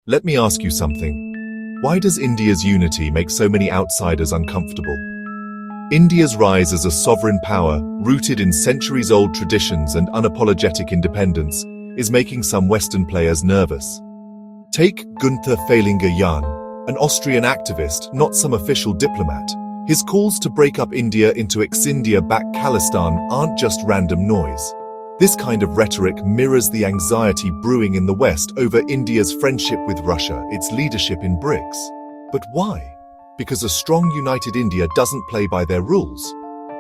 Let me ask you something. Why does India's unity make so many outsiders uncomfortable? India's rise as a sovereign power, rooted in centuries-old traditions and unapologetic independence, is making some Western players nervous. Take Günther Fehlinger-Jahn, an Austrian activist, not some official diplomat. His calls to break up India into ex-India-backed Khalistan aren't just random noise. This kind of rhetoric mirrors the anxiety brewing in the West over India's friendship with Russia, its leadership in BRICS. But why? Because a strong, united India doesn't play by their rules.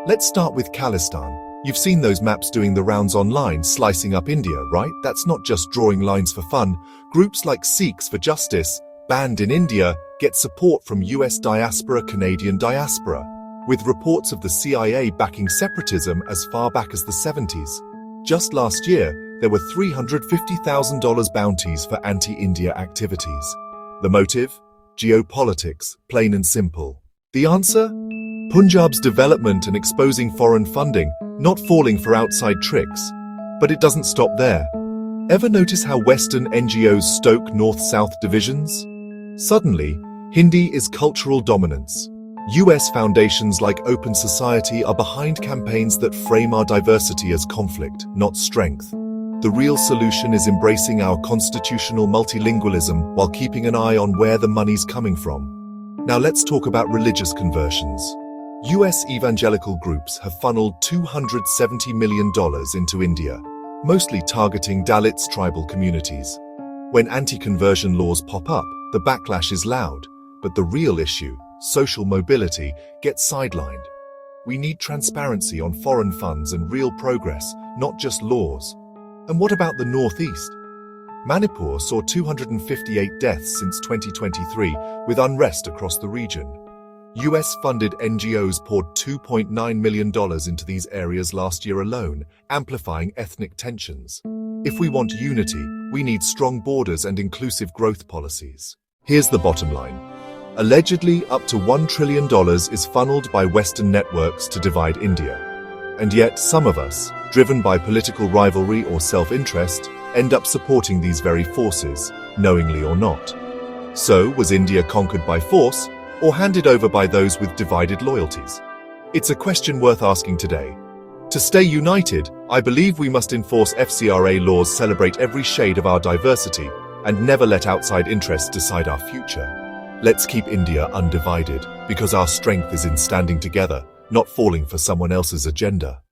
Let's start with Khalistan. You've seen those maps doing the rounds online, slicing up India, right? That's not just drawing lines for fun. Groups like Sikhs for Justice, banned in India, get support from US diaspora, Canadian diaspora, with reports of the CIA backing separatism as far back as the 70s. Just last year, there were $350,000 bounties for anti-India activities. The motive? Geopolitics, plain and simple. The answer? Punjab's development and exposing foreign funding, not falling for outside tricks. But it doesn't stop there. Ever notice how Western NGOs stoke North-South divisions? Suddenly, Hindi is cultural dominance. US foundations like Open Society are behind campaigns that frame our diversity as conflict, not strength. The real solution is embracing our constitutional multilingualism while keeping an eye on where the money's coming from. Now let's talk about religious conversions. US evangelical groups have funneled $270 million into India, mostly targeting Dalits tribal communities. When anti-conversion laws pop up, the backlash is loud, but the real issue, social mobility, gets sidelined. We need transparency on foreign funds and real progress, not just laws. And what about the Northeast? Manipur saw 258 deaths since 2023, with unrest across the region. US-funded NGOs poured $2.9 million into these areas last year alone, amplifying ethnic tensions. If we want unity, we need strong borders and inclusive growth policies. Here's the bottom line. Allegedly, up to $1 trillion is funneled by Western networks to divide India. And yet, some of us, driven by political rivalry or self-interest, end up supporting these very forces, knowingly or not. So, was India conquered by force, or handed over by those with divided loyalties? It's a question worth asking today. To stay united, I believe we must enforce FCRA laws, celebrate every shade of our diversity, and never let outside interests decide our future. Let's keep India undivided, because our strength is in standing together, not falling for someone else's agenda.